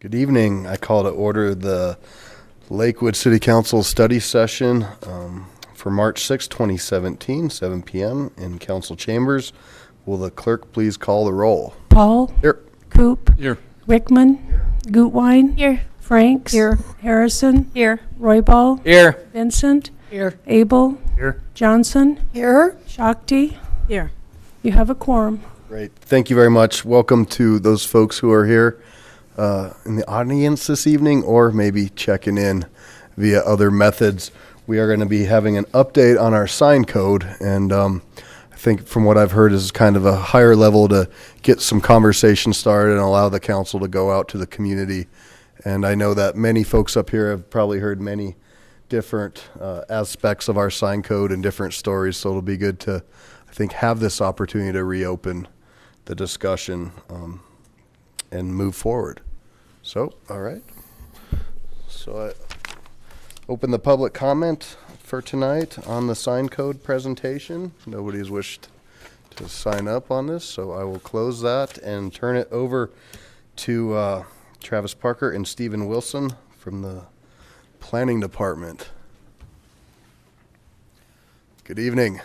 Good evening. I call to order the Lakewood City Council study session for March 6, 2017, 7 p.m. in council chambers. Will the clerk please call the roll? Paul. Here. Coop. Here. Rickman. Gutwein. Here. Franks. Here. Harrison. Here. Roybal. Here. Vincent. Here. Abel. Here. Johnson. Here. Shakti. Here. You have a quorum. Great. Thank you very much. Welcome to those folks who are here in the audience this evening, or maybe checking in via other methods. We are going to be having an update on our sign code, and I think from what I've heard is kind of a higher level to get some conversation started and allow the council to go out to the community. And I know that many folks up here have probably heard many different aspects of our sign code and different stories, so it'll be good to, I think, have this opportunity to reopen the discussion and move forward. So, all right. So I open the public comment for tonight on the sign code presentation. Nobody's wished to sign up on this, so I will close that and turn it over to Travis Parker and Stephen Wilson from the Planning Department. Good evening.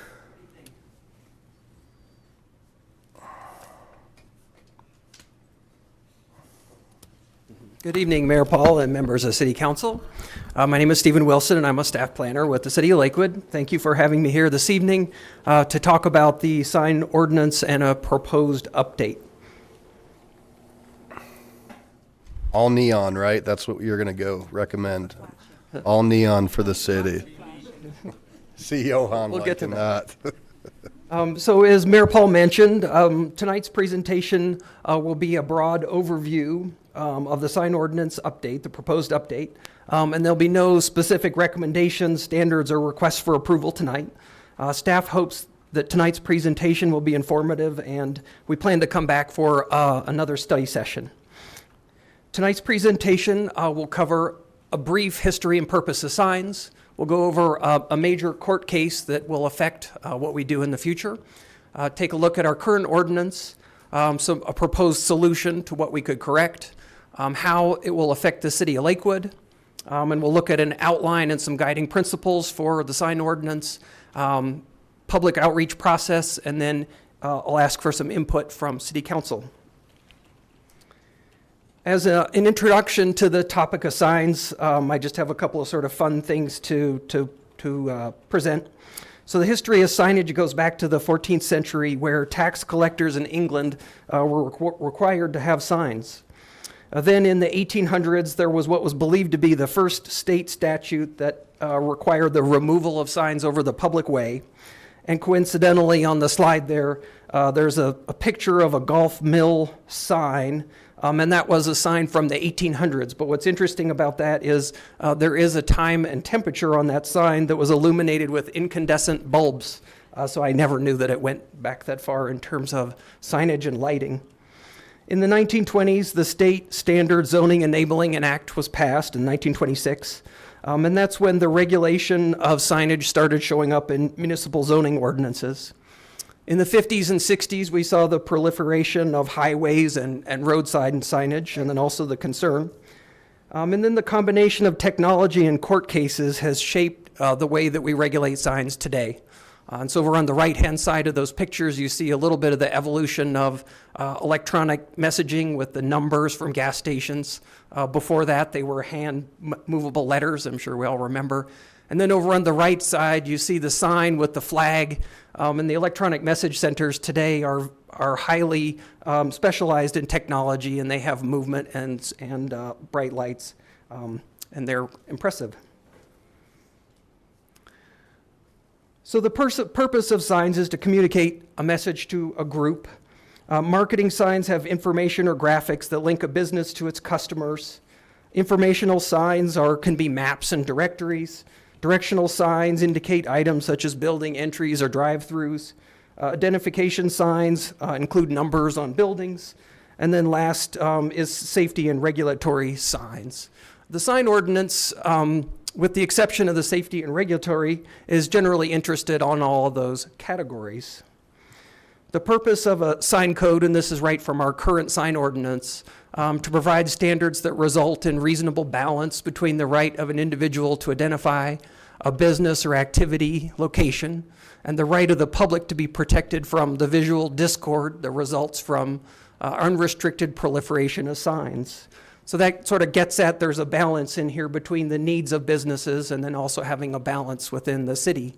Good evening, Mayor Paul and members of City Council. My name is Stephen Wilson, and I'm a staff planner with the City of Lakewood. Thank you for having me here this evening to talk about the sign ordinance and a proposed update. All neon, right? That's what you're going to go recommend. All neon for the city. CEO Han We'll get to that. So as Mayor Paul mentioned, tonight's presentation will be a broad overview of the sign ordinance update, the proposed update, and there'll be no specific recommendations, standards, or requests for approval tonight. Staff hopes that tonight's presentation will be informative, and we plan to come back for another study session. Tonight's presentation will cover a brief history and purpose of signs. We'll go over a major court case that will affect what we do in the future. Take a look at our current ordinance, a proposed solution to what we could correct, how it will affect the city of Lakewood, and we'll look at an outline and some guiding principles for the sign ordinance, public outreach process, and then I'll ask for some input from City Council. As an introduction to the topic of signs, I just have a couple of sort of fun things to present. So the history of signage goes back to the 14th century, where tax collectors in England were required to have signs. Then in the 1800s, there was what was believed to be the first state statute that required the removal of signs over the public way. And coincidentally, on the slide there, there's a picture of a golf mill sign, and that was a sign from the 1800s. But what's interesting about that is there is a time and temperature on that sign that was illuminated with incandescent bulbs. So I never knew that it went back that far in terms of signage and lighting. In the 1920s, the State Standard Zoning Enabling Act was passed in 1926. And that's when the regulation of signage started showing up in municipal zoning ordinances. In the 50s and 60s, we saw the proliferation of highways and roadside signage, and then also the concern. And then the combination of technology and court cases has shaped the way that we regulate signs today. And so over on the right-hand side of those pictures, you see a little bit of the evolution of electronic messaging with the numbers from gas stations. Before that, they were hand-movable letters, I'm sure we all remember. And then over on the right side, you see the sign with the flag. And the electronic message centers today are highly specialized in technology, and they have movement and bright lights, and they're impressive. So the purpose of signs is to communicate a message to a group. Marketing signs have information or graphics that link a business to its customers. Informational signs can be maps and directories. Directional signs indicate items such as building entries or drive-throughs. Identification signs include numbers on buildings. And then last is safety and regulatory signs. The sign ordinance, with the exception of the safety and regulatory, is generally interested on all of those categories. The purpose of a sign code, and this is right from our current sign ordinance, to provide standards that result in reasonable balance between the right of an individual to identify a business or activity location and the right of the public to be protected from the visual discord that results from unrestricted proliferation of signs. So that sort of gets at there's a balance in here between the needs of businesses and then also having a balance within the city.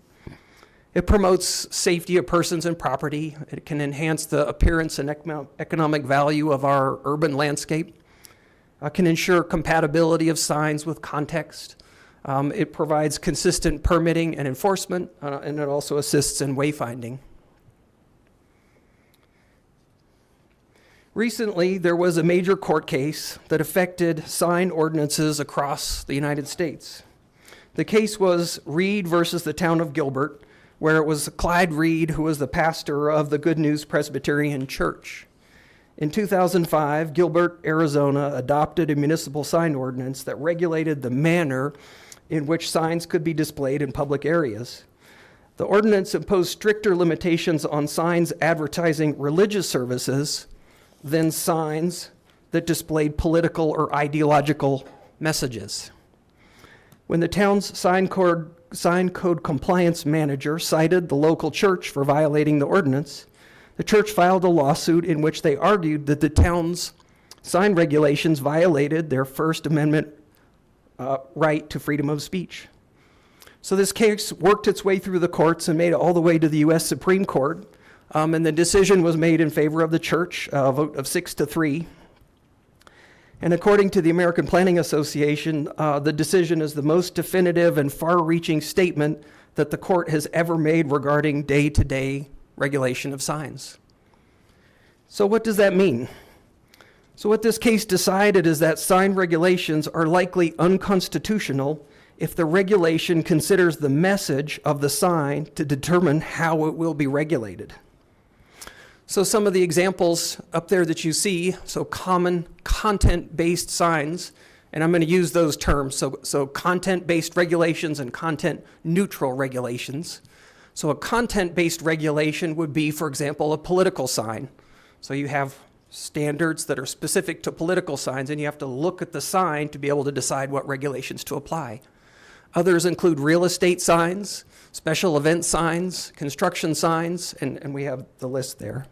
It promotes safety of persons and property. It can enhance the appearance and economic value of our urban landscape. Can ensure compatibility of signs with context. It provides consistent permitting and enforcement, and it also assists in wayfinding. Recently, there was a major court case that affected sign ordinances across the United States. The case was Reed versus the town of Gilbert, where it was Clyde Reed who was the pastor of the Good News Presbyterian Church. In 2005, Gilbert, Arizona, adopted a municipal sign ordinance that regulated the manner in which signs could be displayed in public areas. The ordinance imposed stricter limitations on signs advertising religious services than signs that displayed political or ideological messages. When the town's sign code compliance manager cited the local church for violating the ordinance, the church filed a lawsuit in which they argued that the town's sign regulations violated their First Amendment right to freedom of speech. So this case worked its way through the courts and made it all the way to the U.S. Supreme Court. And the decision was made in favor of the church, a vote of 6-3. And according to the American Planning Association, the decision is the most definitive and far-reaching statement that the court has ever made regarding day-to-day regulation of signs. So what does that mean? So what this case decided is that sign regulations are likely unconstitutional if the regulation considers the message of the sign to determine how it will be regulated. So some of the examples up there that you see, so common content-based signs, and I'm going to use those terms, so content-based regulations and content-neutral regulations. So a content-based regulation would be, for example, a political sign. So you have standards that are specific to political signs, and you have to look at the sign to be able to decide what regulations to apply. Others include real estate signs, special event signs, construction signs, and we have the list there.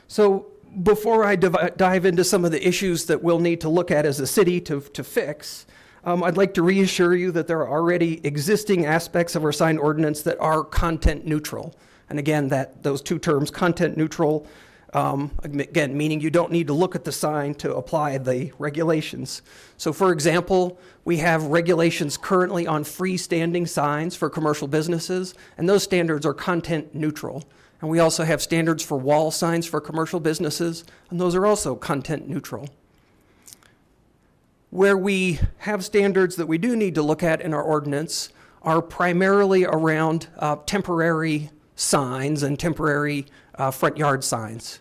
So before I dive into some of the issues that we'll need to look at as a city to fix, I'd like to reassure you that there are already existing aspects of our sign ordinance that are content neutral. And again, those two terms, content neutral, again, meaning you don't need to look at the sign to apply the regulations. So for example, we have regulations currently on freestanding signs for commercial businesses, and those standards are content neutral. And we also have standards for wall signs for commercial businesses, and those are also content neutral. Where we have standards that we do need to look at in our ordinance are primarily around temporary signs and temporary front yard signs.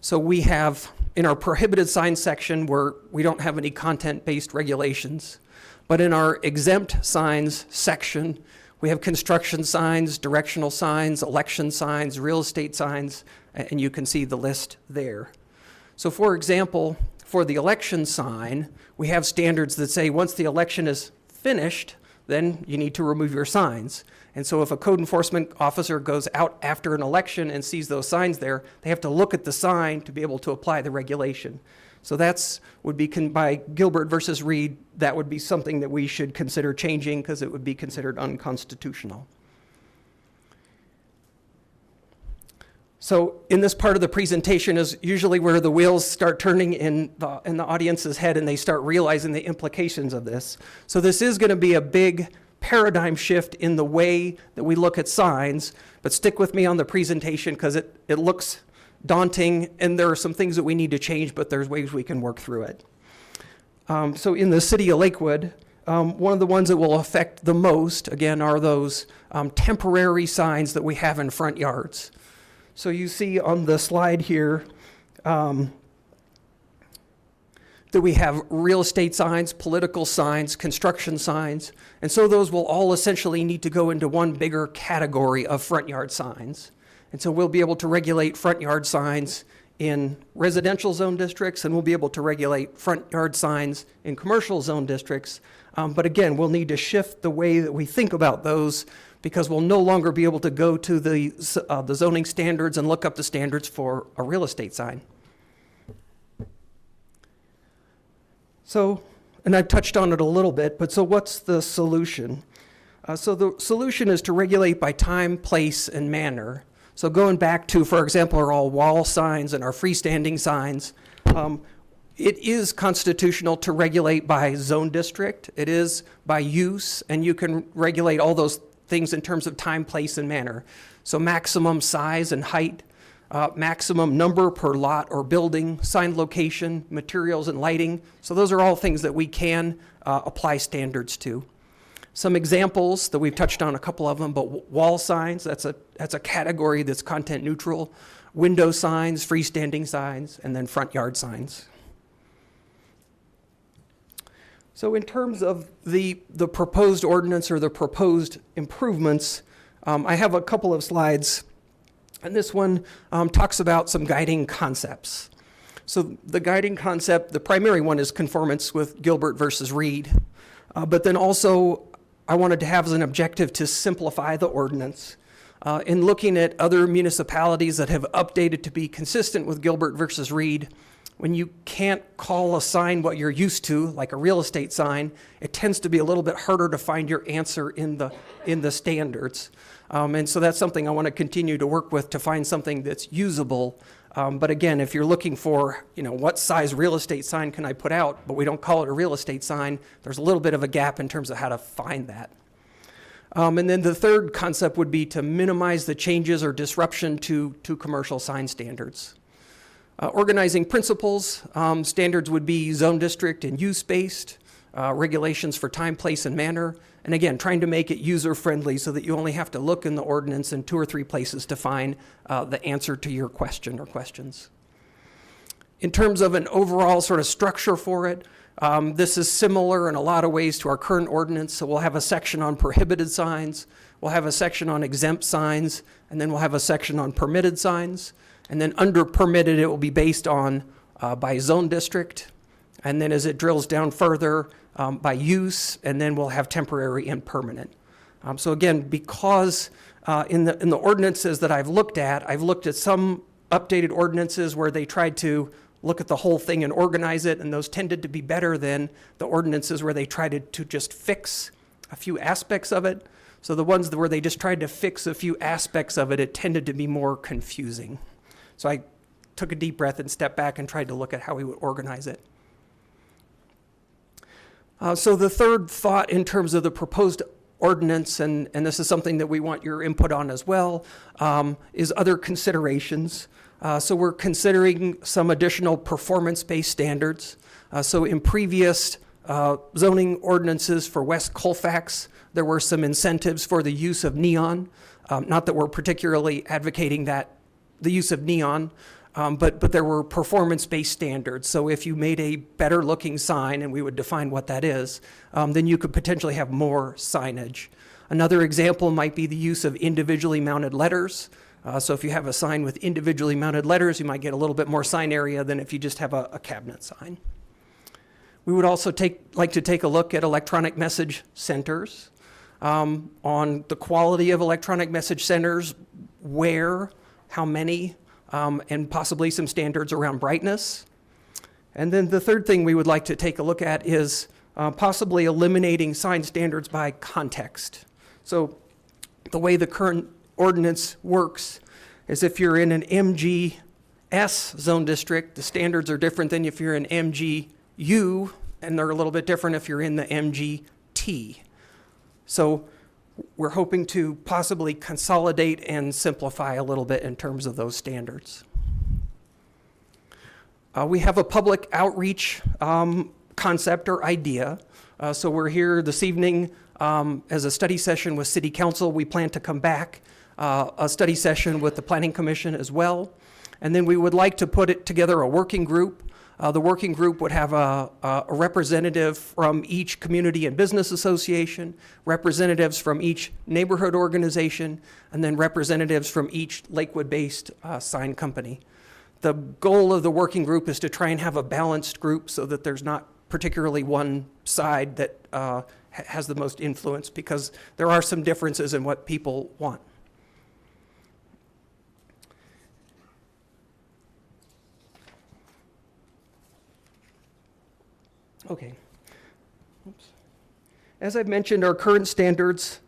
So we have in our prohibited sign section where we don't have any content-based regulations, but in our exempt signs section, we have construction signs, directional signs, election signs, real estate signs, and you can see the list there. So for example, for the election sign, we have standards that say once the election is finished, then you need to remove your signs. And so if a code enforcement officer goes out after an election and sees those signs there, they have to look at the sign to be able to apply the regulation. So would be by Gilbert versus Reed, that would be something that we should consider changing because it would be considered unconstitutional. So in this part of the presentation is usually where the wheels start turning in the audience's head and they start realizing the implications of this. So this is going to be a big paradigm shift in the way that we look at signs, but stick with me on the presentation because it looks daunting and there are some things that we need to change, but there's ways we can work through it. So in the city of Lakewood, one of the ones that will affect the most, again, are those temporary signs that we have in front yards. So you see on the slide here that we have real estate signs, political signs, construction signs, and so those will all essentially need to go into one bigger category of front yard signs. And so we'll be able to regulate front yard signs in residential zone districts, and we'll be able to regulate front yard signs in commercial zone districts. But again, we'll need to shift the way that we think about those, because we'll no longer be able to go to the zoning standards and look up the standards for a real estate sign. So, and I've touched on it a little bit, but so what's the solution? So the solution is to regulate by time, place, and manner. So going back to, for example, our all wall signs and our freestanding signs, it is constitutional to regulate by zone district. It is by use, and you can regulate all those things in terms of time, place, and manner. So maximum size and height, maximum number per lot or building, sign location, materials and lighting. So those are all things that we can apply standards to. Some examples that we've touched on, a couple of them, but wall signs, that's a category that's content neutral. Window signs, freestanding signs, and then front yard signs. So in terms of the proposed ordinance or the proposed improvements, I have a couple of slides, and this one talks about some guiding concepts. So the guiding concept, the primary one, is conformance with Gilbert versus Reed, but then also I wanted to have as an objective to simplify the ordinance. In looking at other municipalities that have updated to be consistent with Gilbert versus Reed, when you can't call a sign what you're used to, like a real estate sign, it tends to be a little bit harder to find your answer in the standards. And so that's something I want to continue to work with, to find something that's usable. But again, if you're looking for, what size real estate sign can I put out, but we don't call it a real estate sign, there's a little bit of a gap in terms of how to find that. And then the third concept would be to minimize the changes or disruption to commercial sign standards. Organizing principles, standards would be zone district and use-based, regulations for time, place, and manner. And again, trying to make it user-friendly so that you only have to look in the ordinance in 2 or 3 places to find the answer to your question or questions. In terms of an overall sort of structure for it, this is similar in a lot of ways to our current ordinance. So we'll have a section on prohibited signs, we'll have a section on exempt signs, and then we'll have a section on permitted signs. And then under permitted, it will be based on by zone district. And then as it drills down further, by use, and then we'll have temporary and permanent. So again, because in the ordinances that I've looked at some updated ordinances where they tried to look at the whole thing and organize it, and those tended to be better than the ordinances where they tried to just fix a few aspects of it. So the ones where they just tried to fix a few aspects of it, it tended to be more confusing. So I took a deep breath and stepped back and tried to look at how we would organize it. So the third thought in terms of the proposed ordinance, and this is something that we want your input on as well, is other considerations. So we're considering some additional performance-based standards. So in previous zoning ordinances for West Colfax, there were some incentives for the use of neon. Not that we're particularly advocating the use of neon, but there were performance-based standards. So if you made a better looking sign, and we would define what that is, then you could potentially have more signage. Another example might be the use of individually mounted letters. So if you have a sign with individually mounted letters, you might get a little bit more sign area than if you just have a cabinet sign. We would also like to take a look at electronic message centers, on the quality of electronic message centers, where, how many, and possibly some standards around brightness. And then the third thing we would like to take a look at is possibly eliminating sign standards by context. So the way the current ordinance works is if you're in an MGS zone district, the standards are different than if you're in MGU, and they're a little bit different if you're in the MGT. So we're hoping to possibly consolidate and simplify a little bit in terms of those standards. We have a public outreach concept or idea. So we're here this evening as a study session with City Council. We plan to come back a study session with the Planning Commission as well. And then we would like to put it together a working group. The working group would have a representative from each community and business association, representatives from each neighborhood organization, and then representatives from each Lakewood-based sign company. the goal of the working group is to try and have a balanced group so that there's not particularly one side that has the most influence, because there are some differences in what people want. Okay. Oops. As I've mentioned, our current standards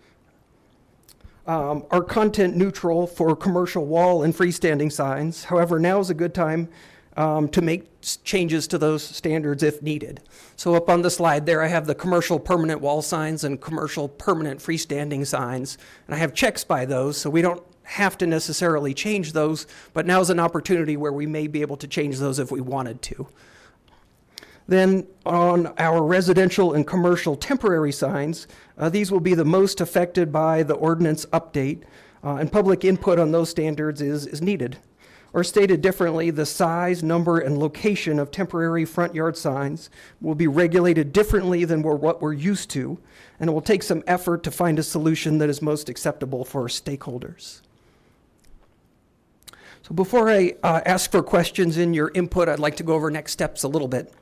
are content neutral for commercial wall and freestanding signs. However, now is a good time to make changes to those standards if needed. So up on the slide there, I have the commercial permanent wall signs and commercial permanent freestanding signs, and I have checks by those, so we don't have to necessarily change those, but now's an opportunity where we may be able to change those if we wanted to. Then on our residential and commercial temporary signs, these will be the most affected by the ordinance update, and public input on those standards is needed. Or stated differently, the size, number, and location of temporary front yard signs will be regulated differently than what we're used to, and it will take some effort to find a solution that is most acceptable for stakeholders. So before I ask for questions in your input, I'd like to go over next steps a little bit.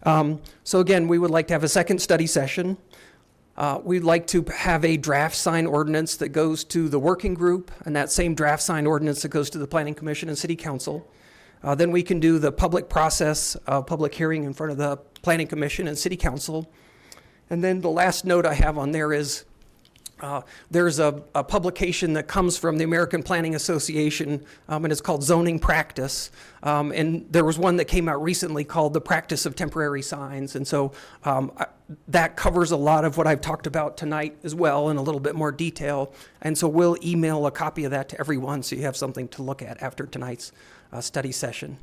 So again, we would like to have a second study session. We'd like to have a draft sign ordinance that goes to the working group, and that same draft sign ordinance that goes to the Planning Commission and City Council. Then we can do the public process, public hearing in front of the Planning Commission and City Council. And then the last note I have on there is there's a publication that comes from the American Planning Association, and it's called Zoning Practice. And there was one that came out recently called The Practice of Temporary Signs. And so that covers a lot of what I've talked about tonight as well in a little bit more detail. And so we'll email a copy of that to everyone so you have something to look at after tonight's study session.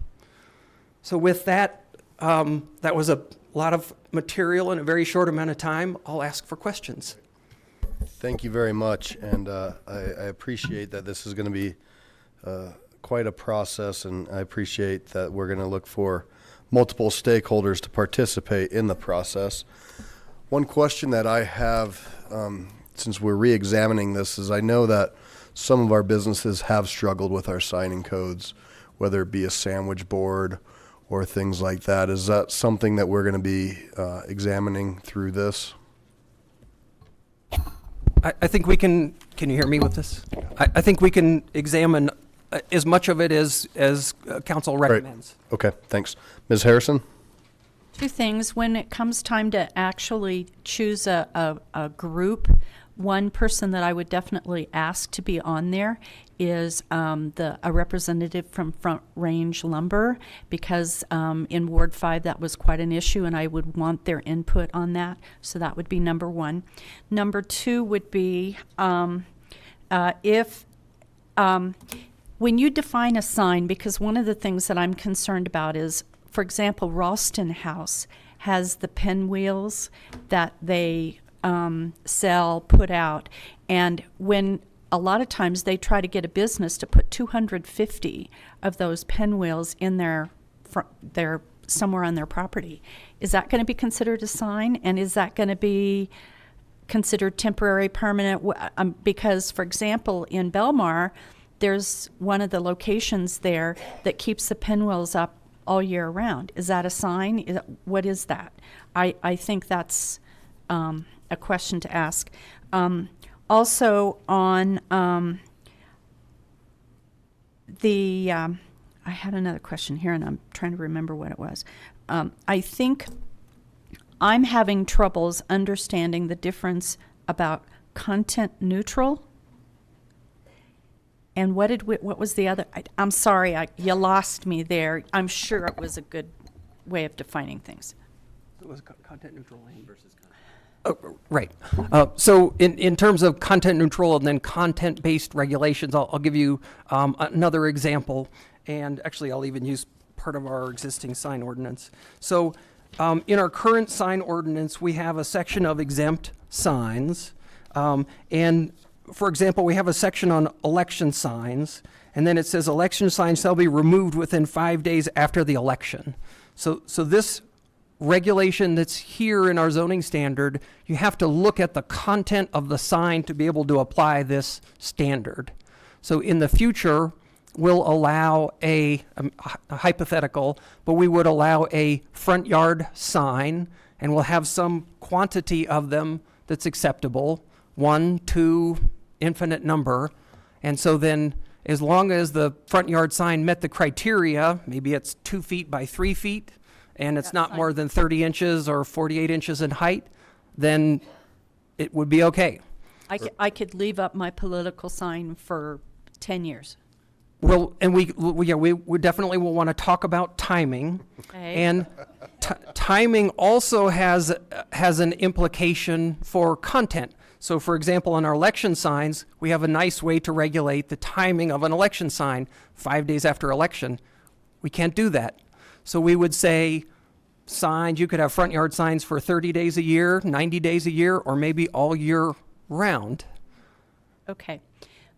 So with that, that was a lot of material in a very short amount of time. I'll ask for questions. Thank you very much, and I appreciate that this is going to be quite a process, and I appreciate that we're going to look for multiple stakeholders to participate in the process. One question that I have, since we're re-examining this, is I know that some of our businesses have struggled with our signing codes, whether it be a sandwich board or things like that. Is that something that we're going to be examining through this? I think we can you hear me with this? I think we can examine as much of it as council recommends. Right. Okay, thanks. Ms. Harrison? Two things. When it comes time to actually choose a group, one person that I would definitely ask to be on there is a representative from Front Range Lumber, because in Ward 5 that was quite an issue, and I would want their input on that. So that would be number one. Number two would be when you define a sign, because one of the things that I'm concerned about is, for example, Ralston House has the pinwheels that they sell, put out, and when a lot of times they try to get a business to put 250 of those pinwheels in their somewhere on their property. Is that going to be considered a sign, and is that going to be considered temporary, permanent? Because, for example, in Belmar, there's one of the locations there that keeps the pinwheels up all year round. Is that a sign? What is that? I think that's a question to ask. Also on I had another question here, and I'm trying to remember what it was. I think I'm having troubles understanding the difference about content neutral and what was the other? I'm sorry, you lost me there. I'm sure it was a good way of defining things. It was content neutral versus content. Oh, right. So in terms of content neutral and then content-based regulations, I'll give you another example, and actually I'll even use part of our existing sign ordinance. So in our current sign ordinance, we have a section of exempt signs, and for example, we have a section on election signs, and then it says election signs shall be removed within 5 days after the election. So this regulation that's here in our zoning standard, you have to look at the content of the sign to be able to apply this standard. So in the future, will allow a hypothetical, but we would allow a front yard sign, and we'll have some quantity of them that's acceptable, 1, 2, infinite number. And so then, as long as the front yard sign met the criteria, maybe it's 2 feet by 3 feet, and it's That not sign- more than 30 inches or 48 inches in height, then it would be okay. I could leave up my political sign for 10 years. Well, and we definitely will want to talk about timing. Okay. And timing also has an implication for content. So, for example, on our election signs, we have a nice way to regulate the timing of an election sign 5 days after election. We can't do that. So we would say signs, you could have front yard signs for 30 days a year, 90 days a year, or maybe all year round. Okay.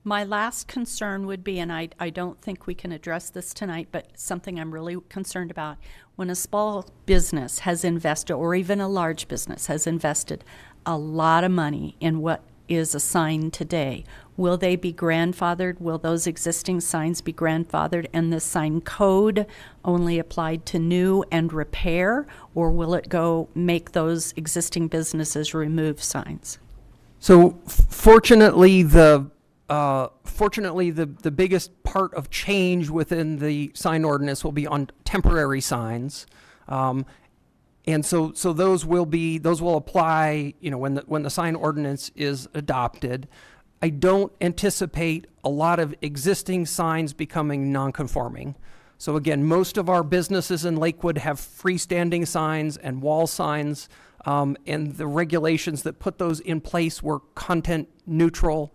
My last concern would be, and I don't think we can address this tonight, but something I'm really concerned about. When a small business has invested, or even a large business has invested a lot of money in what is a sign today, will they be grandfathered? Will those existing signs be grandfathered and the sign code only applied to new and repair? Or will it go make those existing businesses remove signs? So fortunately, the biggest part of change within the sign ordinance will be on temporary signs, and so those will apply. When the sign ordinance is adopted. I don't anticipate a lot of existing signs becoming non-conforming. So again, most of our businesses in Lakewood have freestanding signs and wall signs, and the regulations that put those in place were content neutral.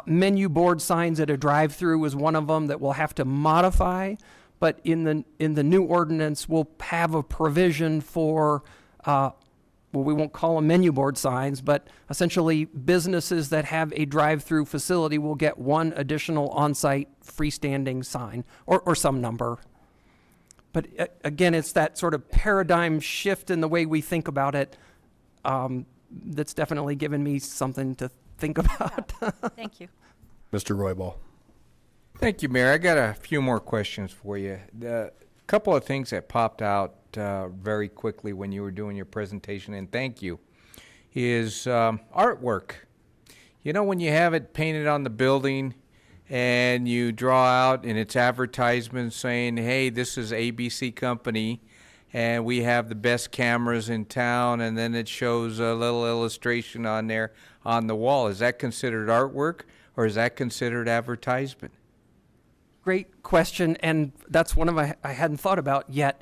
Menu board signs at a drive-through is one of them that we'll have to modify, but in the new ordinance, we'll have a provision for, we won't call them menu board signs, but essentially businesses that have a drive-through facility will get one additional on-site freestanding sign, or some number. But again, it's that sort of paradigm shift in the way we think about it that's definitely given me something to think about. Thank you. Mr. Royball. Thank you, Mayor. I got a few more questions for you. A couple of things that popped out very quickly when you were doing your presentation, and thank you, is artwork. You know, when you have it painted on the building and you draw out and it's advertisement saying, hey, this is ABC Company and we have the best cameras in town, and then it shows a little illustration on there on the wall. Is that considered artwork, or is that considered advertisement? Great question, and that's one of I hadn't thought about yet.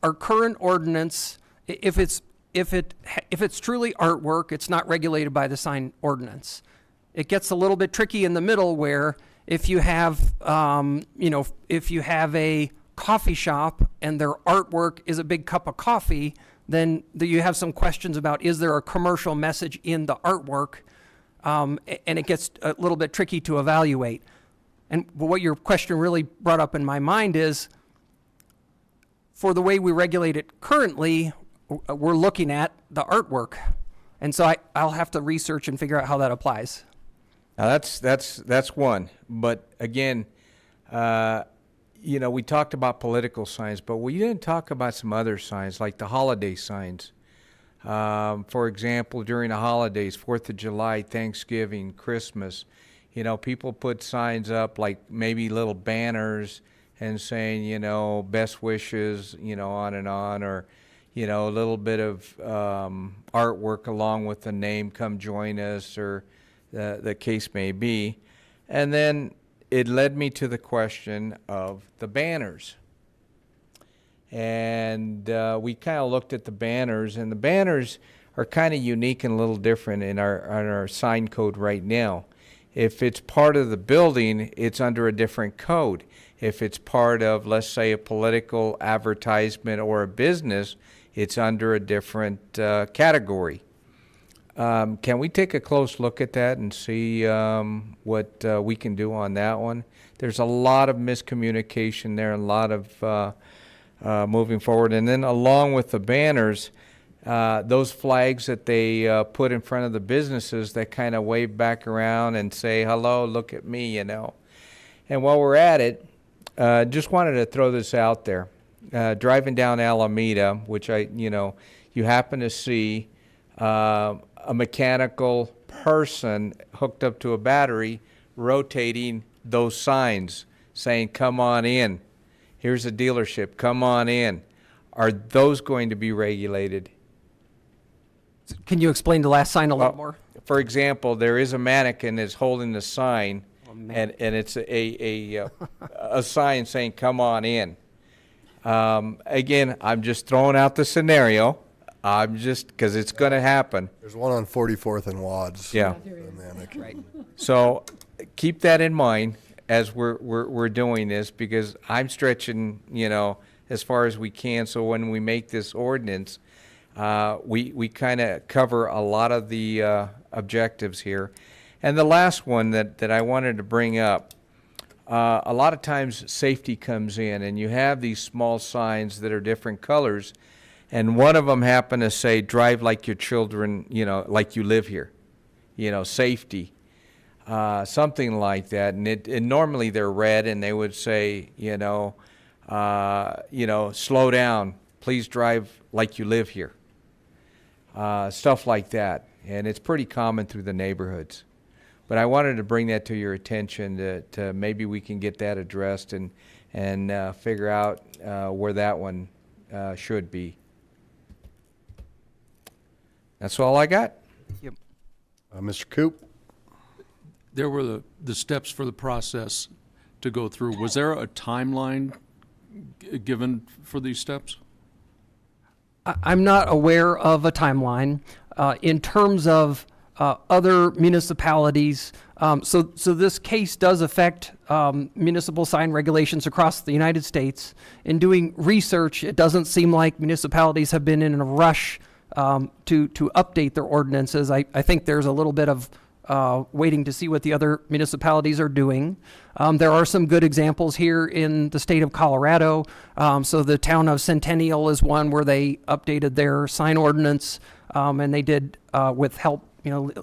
Our current ordinance, if it's truly artwork, it's not regulated by the sign ordinance. It gets a little bit tricky in the middle where if you have, if you have a coffee shop and their artwork is a big cup of coffee, then you have some questions about, is there a commercial message in the artwork? And it gets a little bit tricky to evaluate. And what your question really brought up in my mind is, for the way we regulate it currently, we're looking at the artwork. And so I'll have to research and figure out how that applies. Now that's one. But again, we talked about political signs, but we didn't talk about some other signs, like the holiday signs. For example, during the holidays, 4th of July, Thanksgiving, Christmas, people put signs up, like maybe little banners and saying, best wishes, on and on, or, a little bit of artwork along with the name, come join us, or the case may be. And then it led me to the question of the banners. And we kind of looked at the banners, and the banners are kind of unique and a little different in our sign code right now. If it's part of the building, it's under a different code. If it's part of, let's say, a political advertisement or a business, it's under a different category. Can we take a close look at that and see what we can do on that one? There's a lot of miscommunication there, a lot of moving forward. And then along with the banners, those flags that they put in front of the businesses that kind of wave back around and say, hello, look at me, And while we're at it, just wanted to throw this out there. Driving down Alameda, which you happen to see a mechanical person hooked up to a battery rotating those signs saying, "Come on in. Here's a dealership. Come on in." Are those going to be regulated? Can you explain the last sign a little Well, more? For example, there is a mannequin that's holding the sign, man. and it's a sign saying, "Come on in." Again, I'm just throwing out the scenario. I'm just, because it's going to happen. There's one on 44th and Wads. Yeah. The mannequin. Right. So keep that in mind as we're doing this, because I'm stretching, as far as we can. So when we make this ordinance, we kind of cover a lot of the objectives here. And the last one that I wanted to bring up, a lot of times safety comes in, and you have these small signs that are different colors, and one of them happened to say, "Drive like your children, like you live here," safety, something like that. And normally they're red, and they would say, "Slow down, please drive like you live here," stuff like that. And it's pretty common through the neighborhoods. But I wanted to bring that to your attention to maybe we can get that addressed and figure out where that one should be. That's all I got. Mr. Coop? There were the steps for the process to go through. Was there a timeline given for these steps? I'm not aware of a timeline. In terms of other municipalities, so this case does affect municipal sign regulations across the United States. In doing research, it doesn't seem like municipalities have been in a rush to update their ordinances. I think there's a little bit of waiting to see what the other municipalities are doing. There are some good examples here in the state of Colorado. So the town of Centennial is one where they updated their sign ordinance, and they did with help,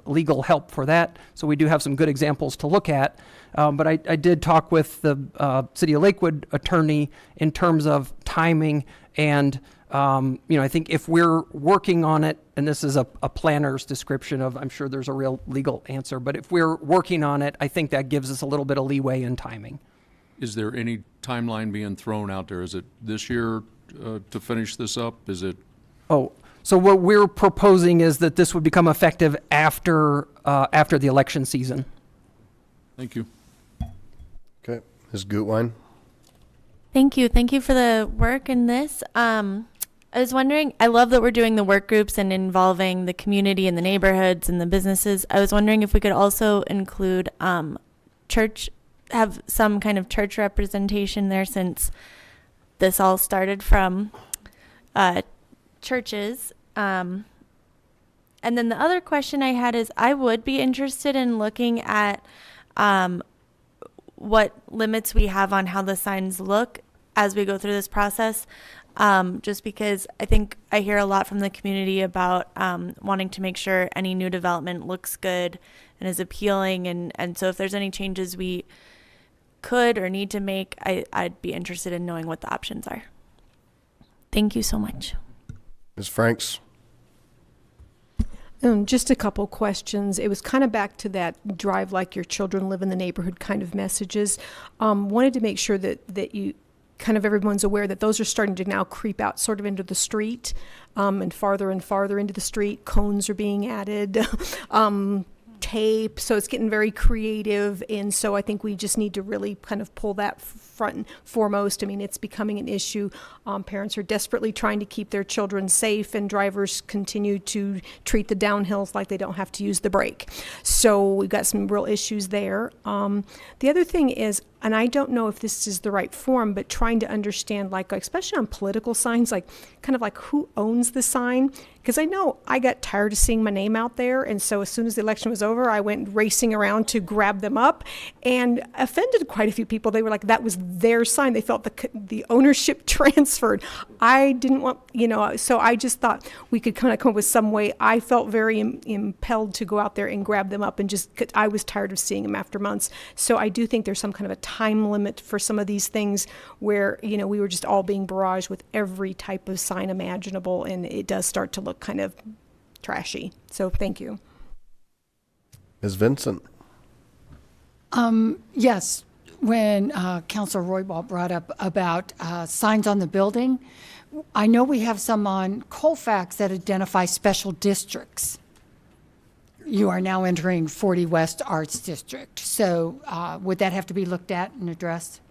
legal help for that. So we do have some good examples to look at. But I did talk with the City of Lakewood attorney in terms of timing, and I think if we're working on it, and this is a planner's description of, I'm sure there's a real legal answer, but if we're working on it, I think that gives us a little bit of leeway in timing. Is there any timeline being thrown out there? Is it this year to finish this up? Is it? Oh, so what we're proposing is that this would become effective after the election season. Thank you. Okay. Ms. Gutwein? Thank you. Thank you for the work in this. I was wondering, I love that we're doing the work groups and involving the community and the neighborhoods and the businesses. I was wondering if we could also include church, have some kind of church representation there, since this all started from churches. And then the other question I had is, I would be interested in looking at what limits we have on how the signs look as we go through this process. Just because I think I hear a lot from the community about wanting to make sure any new development looks good and is appealing. And so if there's any changes we could or need to make, I'd be interested in knowing what the options are. Thank you so much. Ms. Franks? Just a couple questions. It was kind of back to that drive like your children live in the neighborhood kind of messages. Wanted to make sure that you kind of everyone's aware that those are starting to now creep out sort of into the street, and farther into the street. Cones are being added, tape. So it's getting very creative. And so I think we just need to really kind of pull that front and foremost. I mean, it's becoming an issue. Parents are desperately trying to keep their children safe, and drivers continue to treat the downhills like they don't have to use the brake. So we've got some real issues there. The other thing is, and I don't know if this is the right form, but trying to understand, like, especially on political signs, like kind of like who owns the sign. Because I know I got tired of seeing my name out there. And so as soon as the election was over, I went racing around to grab them up and offended quite a few people. They were like, that was their sign. They felt the ownership transferred. I didn't want, so I just thought we could kind of come up with some way. I felt very impelled to go out there and grab them up, and I was tired of seeing them after months. So I do think there's some kind of a time limit for some of these things where, we were just all being barraged with every type of sign imaginable, and it does start to look kind of trashy. So thank you. Ms. Vincent? Yes, when Councilor Roybal brought up about signs on the building, I know we have some on Colfax that identify special districts. You are now entering 40 West Arts District. So would that have to be looked at and addressed?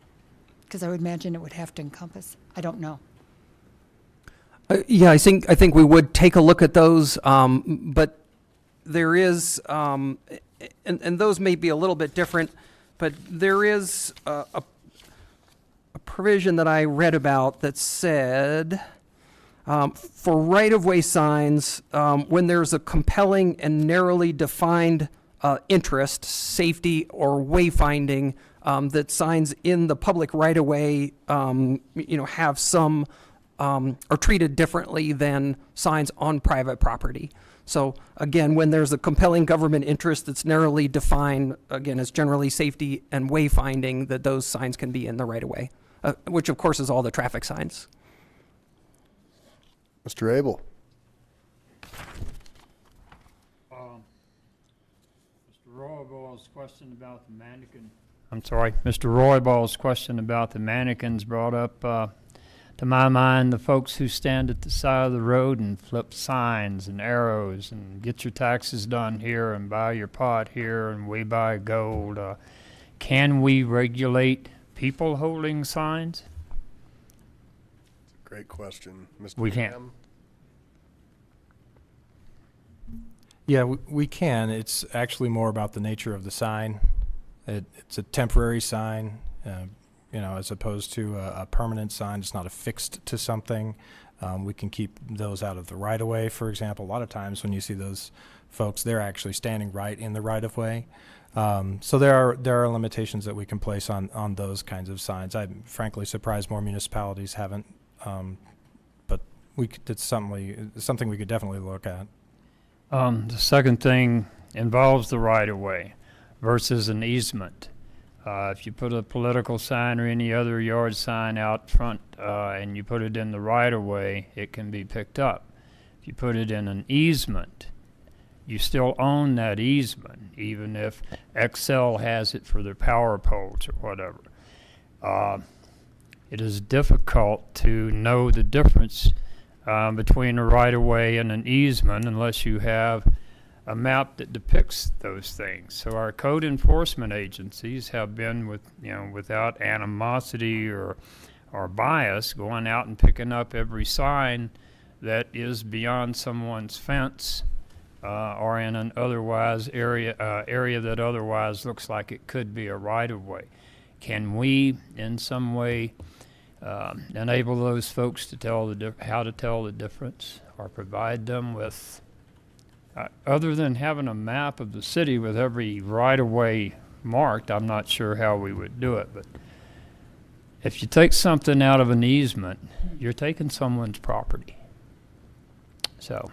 Because I would imagine it would have to encompass. I don't know. Yeah, I think we would take a look at those, but there is, and those may be a little bit different, but there is a provision that I read about that said, for right-of-way signs, when there's a compelling and narrowly defined interest, safety, or wayfinding, that signs in the public right-of-way, have some, are treated differently than signs on private property. So again, when there's a compelling government interest that's narrowly defined, again, it's generally safety and wayfinding, that those signs can be in the right-of-way, which of course is all the traffic signs. Mr. Abel? Mr. Royball's question about the mannequin. I'm sorry, Mr. Royball's question about the mannequins brought up, to my mind, the folks who stand at the side of the road and flip signs and arrows and get your taxes done here and buy your pot here and we buy gold. Can we regulate people holding signs? Great question. Mr. We can't. Graham? Yeah, we can. It's actually more about the nature of the sign. It's a temporary sign, as opposed to a permanent sign. It's not affixed to something. We can keep those out of the right-of-way, for example. A lot of times when you see those folks, they're actually standing right in the right-of-way. So there are limitations that we can place on those kinds of signs. I'm frankly surprised more municipalities haven't, but it's something we could definitely look at. The second thing involves the right-of-way versus an easement. If you put a political sign or any other yard sign out front and you put it in the right-of-way, it can be picked up. If you put it in an easement, you still own that easement, even if Excel has it for their power poles or whatever. It is difficult to know the difference between a right-of-way and an easement unless you have a map that depicts those things. So our code enforcement agencies have been without animosity or bias, going out and picking up every sign that is beyond someone's fence or in an otherwise area that otherwise looks like it could be a right-of-way. Can we, in some way, enable those folks to tell how to tell the difference, or provide them with, other than having a map of the city with every right-of-way marked? I'm not sure how we would do it, but if you take something out of an easement, you're taking someone's property. So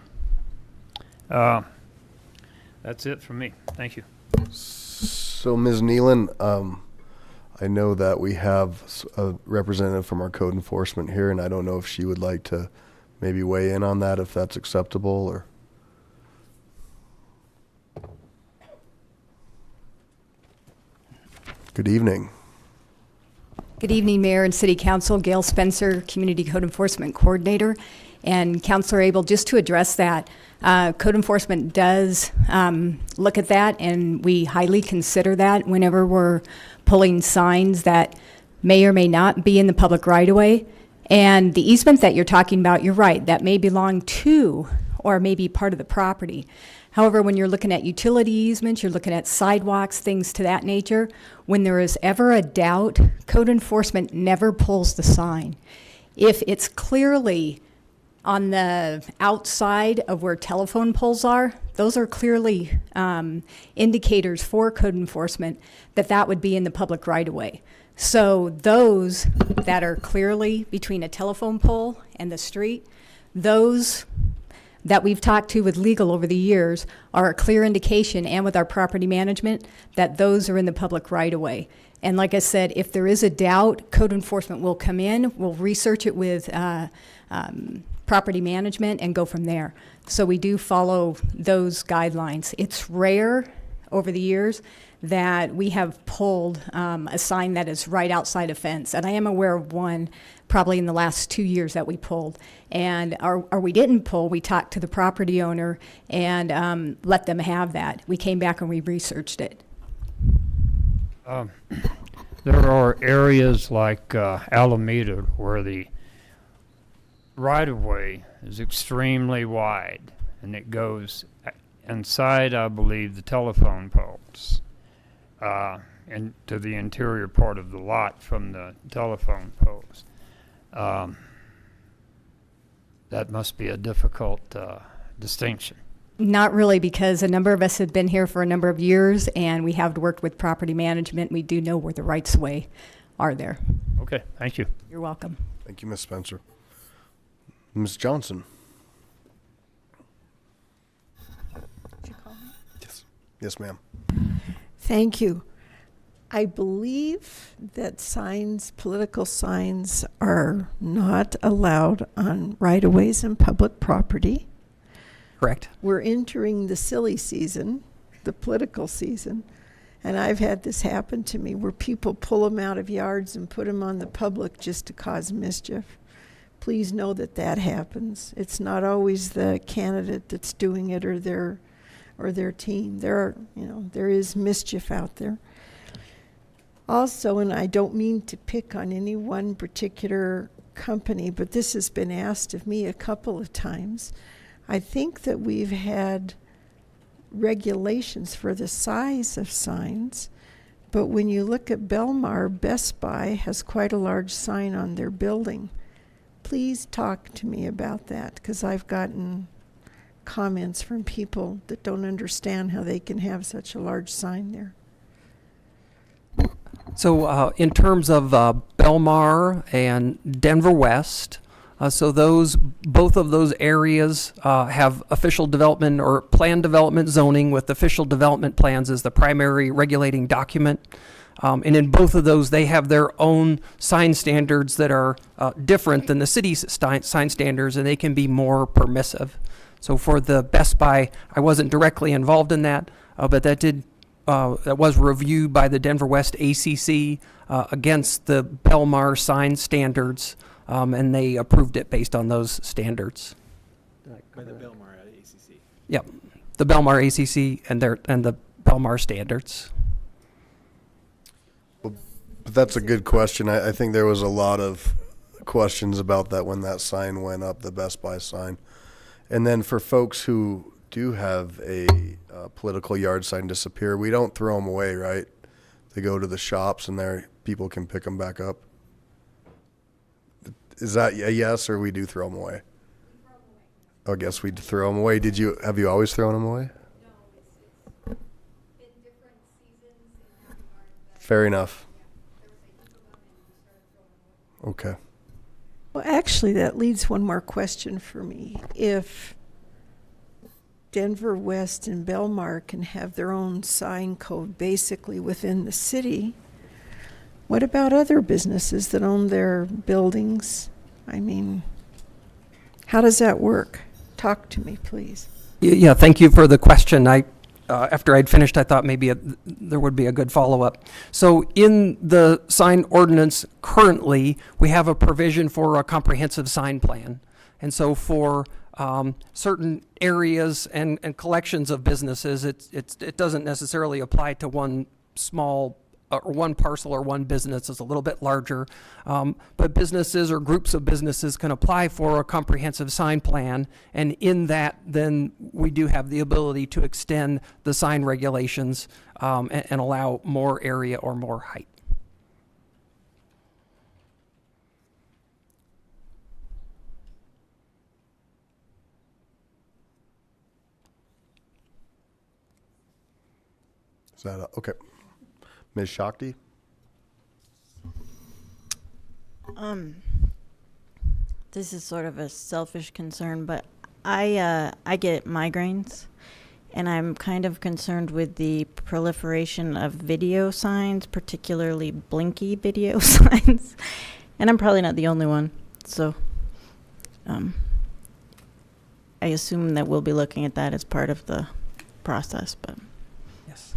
that's it for me. Thank you. So, Ms. Nealon, I know that we have a representative from our code enforcement here, and I don't know if she would like to maybe weigh in on that, if that's acceptable, or... Good evening. Good evening, Mayor and City Council. Gail Spencer, Community Code Enforcement Coordinator. And Councilor Abel, just to address that, code enforcement does look at that, and we highly consider that whenever we're pulling signs that may or may not be in the public right-of-way. And the easement that you're talking about, you're right, that may belong to or may be part of the property. However, when you're looking at utility easements, you're looking at sidewalks, things to that nature, when there is ever a doubt, code enforcement never pulls the sign. If it's clearly on the outside of where telephone poles are, those are clearly indicators for code enforcement that that would be in the public right-of-way. So those that are clearly between a telephone pole and the street, those that we've talked to with legal over the years are a clear indication, and with our property management, that those are in the public right-of-way. And like I said, if there is a doubt, code enforcement will come in, we'll research it with property management and go from there. So we do follow those guidelines. It's rare over the years that we have pulled a sign that is right outside a fence. And I am aware of one probably in the last 2 years that we pulled. And or we didn't pull, we talked to the property owner and let them have that. We came back and we researched it. There are areas like Alameda where the right-of-way is extremely wide, and it goes inside, I believe, the telephone poles, and to the interior part of the lot from the telephone poles. That must be a difficult distinction. Not really, because a number of us have been here for a number of years, and we have worked with property management. We do know where the rights-of-way are there. Okay, thank you. You're welcome. Thank you, Ms. Spencer. Ms. Johnson. Yes. Yes, ma'am. Thank you. I believe that signs, political signs, are not allowed on right-of-ways and public property. Correct. We're entering the silly season, the political season, and I've had this happen to me where people pull them out of yards and put them on the public just to cause mischief. Please know that that happens. It's not always the candidate that's doing it or their team. There is mischief out there. Also, and I don't mean to pick on any one particular company, but this has been asked of me a couple of times. I think that we've had regulations for the size of signs, but when you look at Belmar, Best Buy has quite a large sign on their building. Please talk to me about that, because I've gotten comments from people that don't understand how they can have such a large sign there. So in terms of Belmar and Denver West, so both of those areas have official development or plan development zoning, with official development plans as the primary regulating document. And in both of those, they have their own sign standards that are different than the city's sign standards, and they can be more permissive. So for the Best Buy, I wasn't directly involved in that, but that was reviewed by the Denver West ACC against the Belmar sign standards, and they approved it based on those standards. By the Belmar at ACC. Yep, the Belmar ACC and the Belmar standards. But that's a good question. I think there was a lot of questions about that when that sign went up, the Best Buy sign. And then for folks who do have a political yard sign disappear, we don't throw them away, right? They go to the shops and there people can pick them back up. Is that a yes, or we do throw them away? I guess we throw them away. Have you always thrown them away? No, it's been different seasons. Fair enough. Okay. Well, actually, that leads one more question for me. If Denver West and Belmar can have their own sign code basically within the city, what about other businesses that own their buildings? I mean, how does that work? Talk to me, please. Yeah, thank you for the question. After I'd finished, I thought maybe there would be a good follow-up. So in the sign ordinance currently, we have a provision for a comprehensive sign plan. And so for certain areas and collections of businesses, it doesn't necessarily apply to one small or one parcel or one business. Is a little bit larger. But businesses or groups of businesses can apply for a comprehensive sign plan. And in that, then we do have the ability to extend the sign regulations and allow more area or more height. Is that okay? Ms. Shakti? This is sort of a selfish concern, but I get migraines, and I'm kind of concerned with the proliferation of video signs, particularly blinky video signs. And I'm probably not the only one, so I assume that we'll be looking at that as part of the process. But Yes.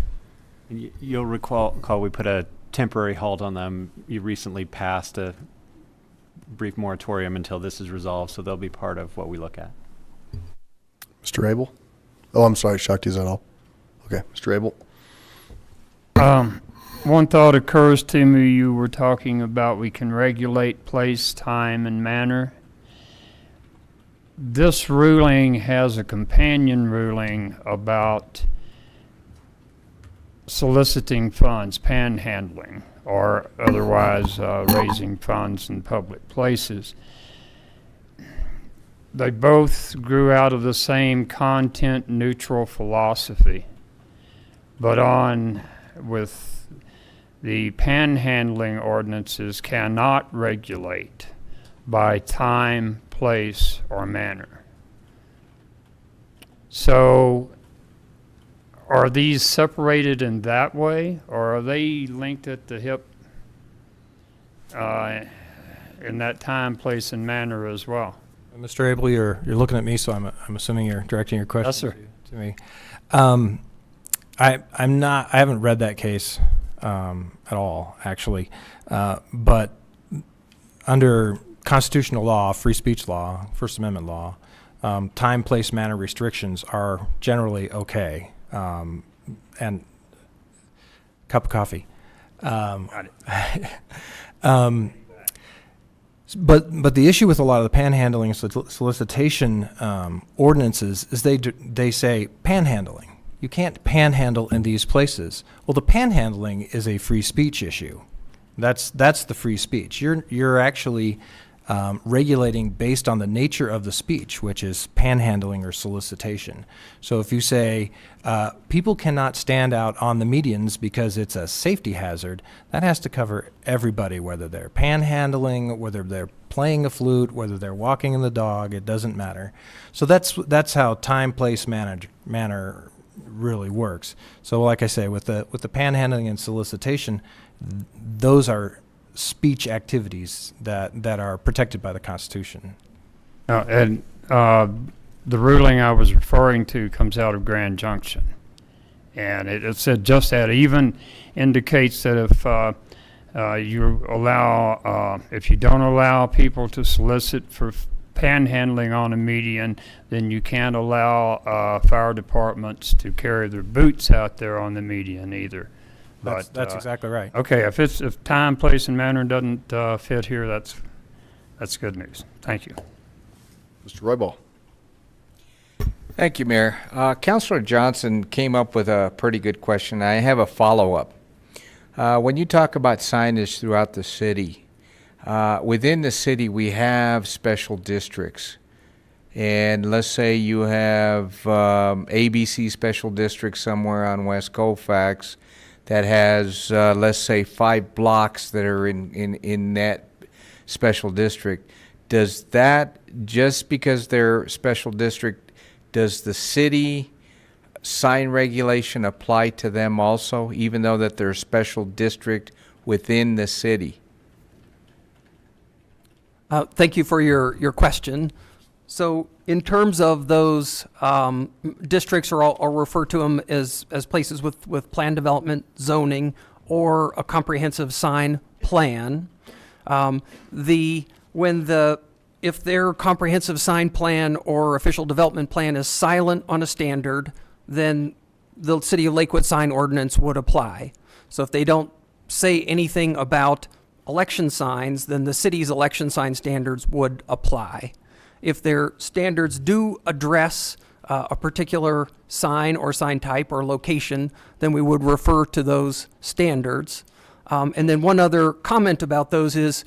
You'll recall we put a temporary halt on them. You recently passed a brief moratorium until this is resolved, so they'll be part of what we look at. Mr. Abel? Oh, I'm sorry, Shakti, is that all? Okay, Mr. Abel? One thought occurs to me, you were talking about we can regulate place, time, and manner. This ruling has a companion ruling about soliciting funds, panhandling, or otherwise raising funds in public places. They both grew out of the same content-neutral philosophy, but with the panhandling ordinances cannot regulate by time, place, or manner. So are these separated in that way, or are they linked at the hip in that time, place, and manner as well? Mr. Abel, you're looking at me, so I'm assuming you're directing your question Yes, sir. to me. I haven't read that case at all, actually. But under constitutional law, free speech law, First Amendment law, time, place, manner restrictions are generally okay. And cup of coffee. But the issue with a lot of the panhandling and solicitation ordinances is they say panhandling. You can't panhandle in these places. Well, the panhandling is a free speech issue. That's the free speech. You're actually regulating based on the nature of the speech, which is panhandling or solicitation. So if you say people cannot stand out on the medians because it's a safety hazard, that has to cover everybody, whether they're panhandling, whether they're playing a flute, whether they're walking the dog, it doesn't matter. So that's how time, place, manner really works. So like I say, with the panhandling and solicitation, those are speech activities that are protected by the Constitution. And the ruling I was referring to comes out of Grand Junction. And it said just that. It even indicates that if if you don't allow people to solicit for panhandling on a median, then you can't allow fire departments to carry their boots out there on the median either. That's exactly right. Okay, if time, place, and manner doesn't fit here, that's good news. Thank you. Mr. Roybal? Thank you, Mayor. Councilor Johnson came up with a pretty good question. I have a follow-up. When you talk about signage throughout the city, within the city we have special districts. And let's say you have ABC special district somewhere on West Colfax that has, let's say, 5 blocks that are in that special district. Does that, just because they're special district, does the city sign regulation apply to them also, even though that they're a special district within the city? Thank you for your question. So in terms of those districts, or I'll refer to them as places with plan development, zoning, or a comprehensive sign plan, if their comprehensive sign plan or official development plan is silent on a standard, then the City of Lakewood sign ordinance would apply. So if they don't say anything about election signs, then the city's election sign standards would apply. If their standards do address a particular sign or sign type or location, then we would refer to those standards. And then one other comment about those is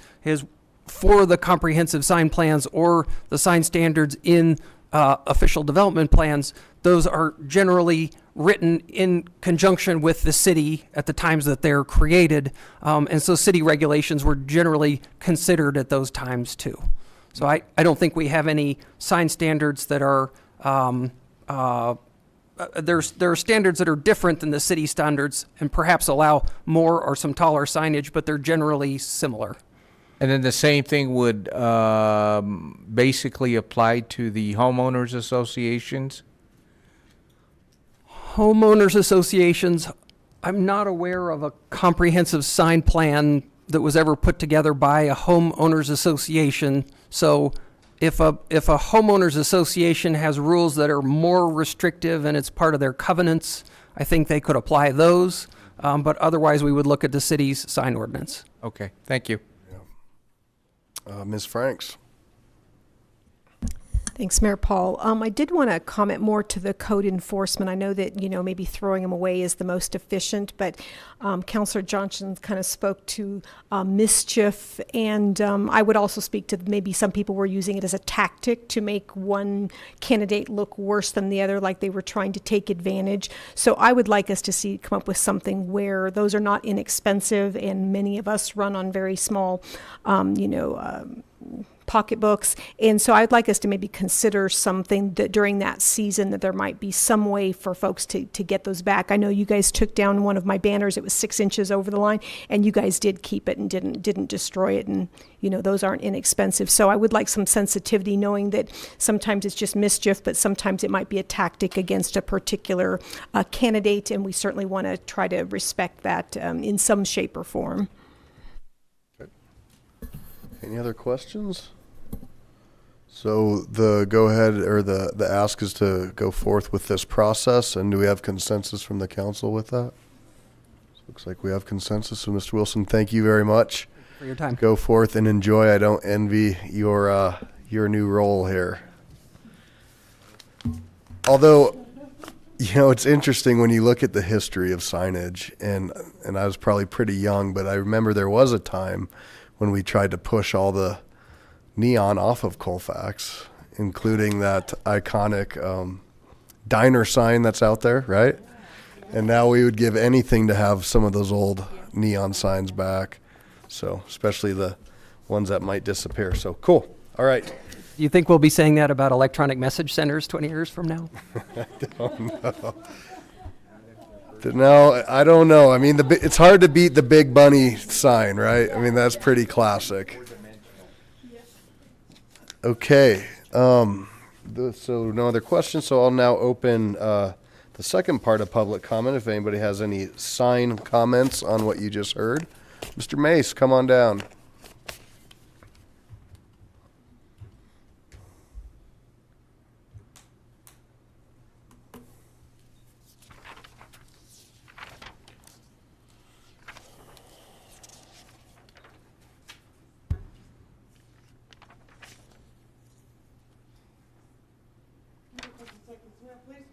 for the comprehensive sign plans or the sign standards in official development plans, those are generally written in conjunction with the city at the times that they're created. And so city regulations were generally considered at those times too. So I don't think we have any sign standards that are, there are standards that are different than the city standards and perhaps allow more or some taller signage, but they're generally similar. And then the same thing would basically apply to the homeowners associations? Homeowners associations, I'm not aware of a comprehensive sign plan that was ever put together by a homeowners association. So if a homeowners association has rules that are more restrictive and it's part of their covenants, I think they could apply those. But otherwise, we would look at the city's sign ordinance. Okay, thank you. Ms. Franks. Thanks, Mayor Paul. I did want to comment more to the code enforcement. I know that, maybe throwing them away is the most efficient, but Councilor Johnson kind of spoke to mischief, and I would also speak to maybe some people were using it as a tactic to make one candidate look worse than the other, like they were trying to take advantage. So I would like us to come up with something where those are not inexpensive, and many of us run on very small, pocketbooks. And so I'd like us to maybe consider something that during that season that there might be some way for folks to get those back. I know you guys took down one of my banners. It was 6 inches over the line, and you guys did keep it and didn't destroy it. And, those aren't inexpensive. So I would like some sensitivity, knowing that sometimes it's just mischief, but sometimes it might be a tactic against a particular candidate. And we certainly want to try to respect that in some shape or form. Any other questions? So the go ahead or the ask is to go forth with this process, and do we have consensus from the council with that? Looks like we have consensus. So Mr. Wilson, thank you very much For your time. Go forth and enjoy. I don't envy your new role here. Although, it's interesting when you look at the history of signage, and I was probably pretty young, but I remember there was a time when we tried to push all the neon off of Colfax, including that iconic diner sign that's out there, right? And now we would give anything to have some of those old neon signs back. So, especially the ones that might disappear. So, cool. All right. Do you think we'll be saying that about electronic message centers 20 years from now? I don't know. No, I don't know. I mean, it's hard to beat the Big Bunny sign, right? I mean, that's pretty classic. Okay. So no other questions. So I'll now open the second part of public comment. If anybody has any sign comments on what you just heard, Mr. Mace, come on down.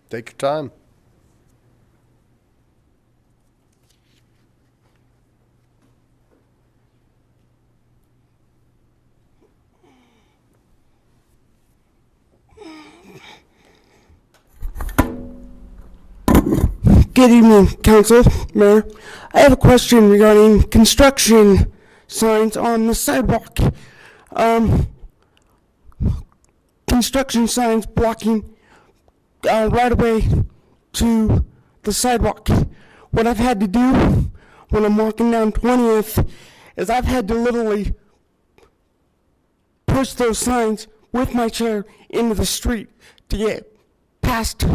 Take your time. Good evening, Council, Mayor. I have a question regarding construction signs on the sidewalk. Construction signs blocking right away to the sidewalk. What I've had to do when I'm walking down 20th is I've had to literally push those signs with my chair into the street to get past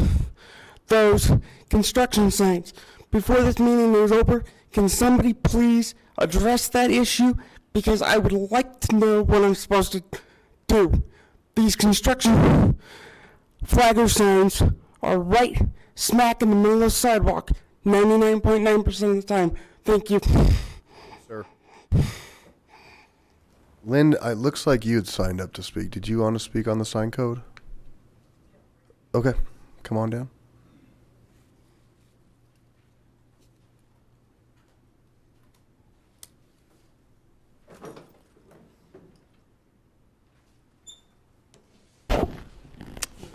those construction signs. Before this meeting is over, can somebody please address that issue? Because I would like to know what I'm supposed to do. These construction flagger signs are right smack in the middle of the sidewalk 99.9% of the time. Thank you. Sir. Lynn, it looks like you had signed up to speak. Did you want to speak on the sign code? Okay, come on down.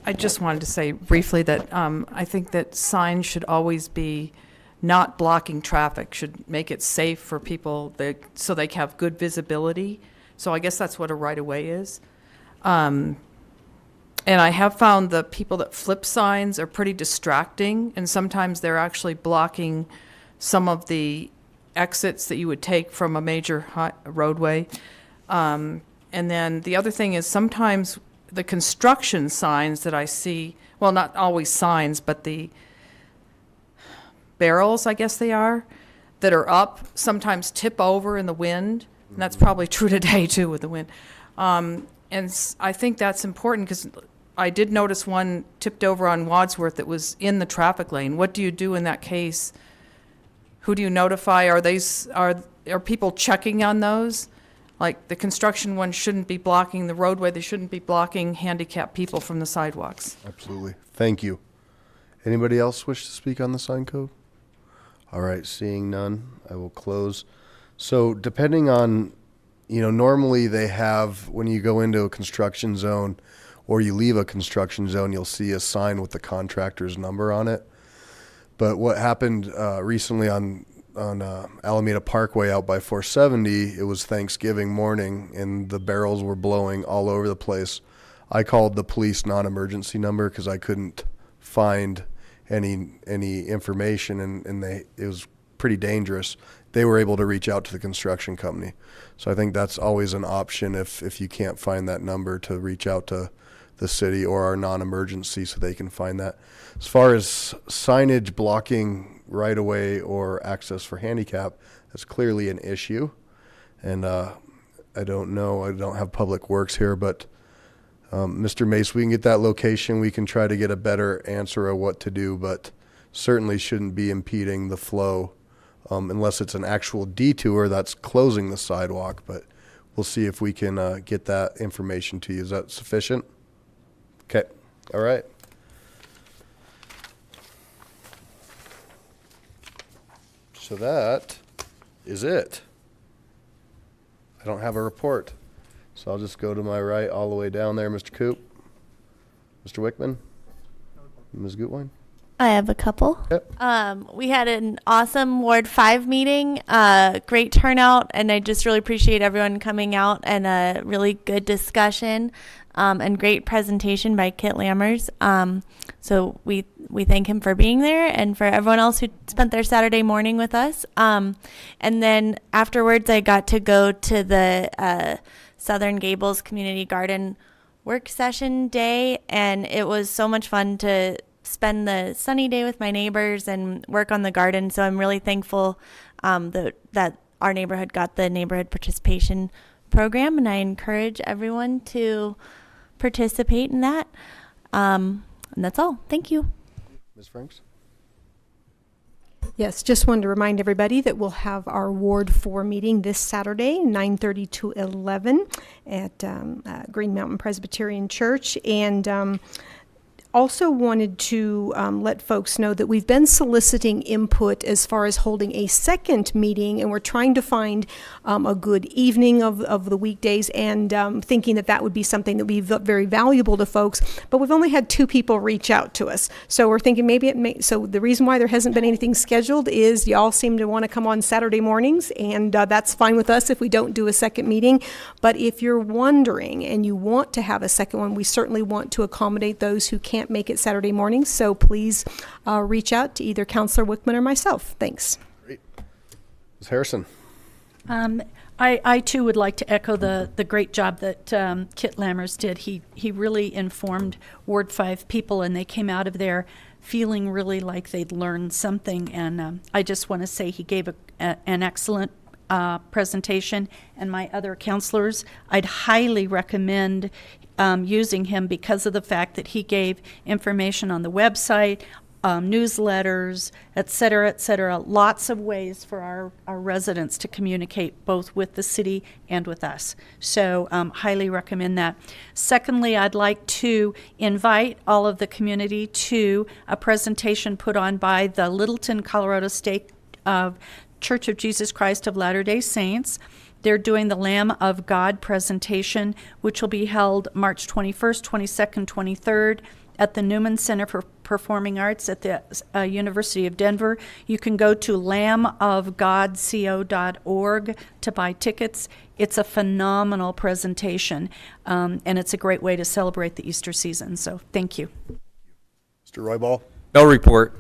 I just wanted to say briefly that I think that signs should always be not blocking traffic, should make it safe for people so they have good visibility. So I guess that's what a right-of-way is. And I have found the people that flip signs are pretty distracting, and sometimes they're actually blocking some of the exits that you would take from a major roadway. And then the other thing is sometimes the construction signs that I see, well, not always signs, but the barrels, I guess they are, that are up, sometimes tip over in the wind. And that's probably true today, too, with the wind. I think that's important because I did notice one tipped over on Wadsworth that was in the traffic lane. What do you do in that case? Who do you notify? Are people checking on those? Like the construction ones shouldn't be blocking the roadway. They shouldn't be blocking handicapped people from the sidewalks. Absolutely. Thank you. Anybody else wish to speak on the sign code? All right, seeing none, I will close. So depending on, normally they have, when you go into a construction zone or you leave a construction zone, you'll see a sign with the contractor's number on it. But what happened recently on Alameda Parkway out by 470, it was Thanksgiving morning and the barrels were blowing all over the place. I called the police non-emergency number because I couldn't find any information, and it was pretty dangerous. They were able to reach out to the construction company. So I think that's always an option if you can't find that number, to reach out to the city or our non-emergency so they can find that. As far as signage blocking right away or access for handicap, that's clearly an issue. And I don't know, I don't have Public Works here, but Mr. Mace, we can get that location. We can try to get a better answer of what to do, but certainly shouldn't be impeding the flow unless it's an actual detour that's closing the sidewalk. But we'll see if we can get that information to you. Is that sufficient? Okay. All right. So that is it. I don't have a report. So I'll just go to my right all the way down there, Mr. Coop, Mr. Wickman, Ms. Gutwein. I have a couple. Yep. We had an awesome Ward 5 meeting, great turnout, and I just really appreciate everyone coming out, and a really good discussion, and great presentation by Kit Lammers. So we thank him for being there, and for everyone else who spent their Saturday morning with us. And then afterwards, I got to go to the Southern Gables Community Garden work session day, and it was so much fun to spend the sunny day with my neighbors and work on the garden. So I'm really thankful that our neighborhood got the neighborhood participation program, and I encourage everyone to participate in that. And that's all. Thank you. Ms. Franks? Yes, just wanted to remind everybody that we'll have our Ward 4 meeting this Saturday, 9:30 to 11 at Green Mountain Presbyterian Church. And also wanted to let folks know that we've been soliciting input as far as holding a second meeting, and we're trying to find a good evening of the weekdays, and thinking that would be something that would be very valuable to folks. But we've only had 2 people reach out to us, so we're thinking maybe so the reason why there hasn't been anything scheduled is y'all seem to want to come on Saturday mornings, and that's fine with us if we don't do a second meeting. But if you're wondering and you want to have a second one, we certainly want to accommodate those who can't make it Saturday mornings. So please reach out to either Councilor Wickman or myself. Thanks. Great. Ms. Harrison. I too would like to echo the great job that Kit Lammers did. He really informed Ward 5 people, and they came out of there feeling really like they'd learned something. And I just want to say he gave an excellent presentation. And my other counselors, I'd highly recommend using him because of the fact that he gave information on the website, newsletters, et cetera, lots of ways for our residents to communicate both with the city and with us. So highly recommend that. Secondly, I'd like to invite all of the community to a presentation put on by the Littleton, Colorado State Church of Jesus Christ of Latter-day Saints. They're doing the Lamb of God presentation, which will be held March 21st, 22nd, 23rd at the Newman Center for Performing Arts at the University of Denver. You can go to lambofgodco.org to buy tickets. It's a phenomenal presentation, and it's a great way to celebrate the Easter season. So thank you. Mr. Royball? No report.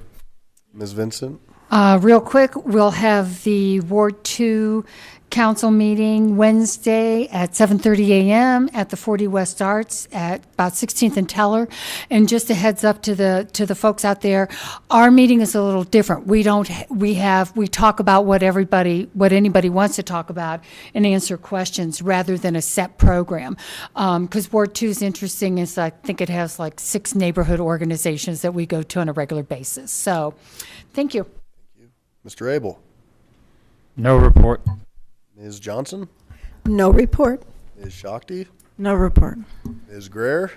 Ms. Vincent? Real quick, we'll have the Ward 2 council meeting Wednesday at 7:30 a.m. at the 40 West Arts at about 16th and Teller. And just a heads up to the folks out there, our meeting is a little different. We talk about what anybody wants to talk about and answer questions rather than a set program. Because Ward 2 is interesting, is I think it has like 6 neighborhood organizations that we go to on a regular basis. So, thank you. Mr. Abel? No report. Ms. Johnson? No report. Ms. Shakti? No report. Ms. Greer?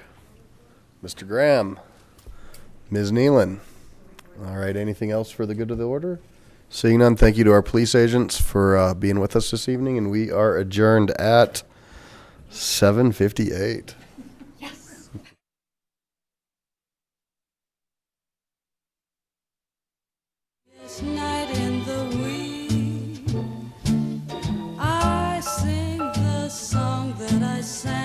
Mr. Graham? Ms. Nealon? All right, anything else for the good of the order? Seeing none, thank you to our police agents for being with us this evening, and we are adjourned at 7:58. Night in the wee, I sing the song that I sang.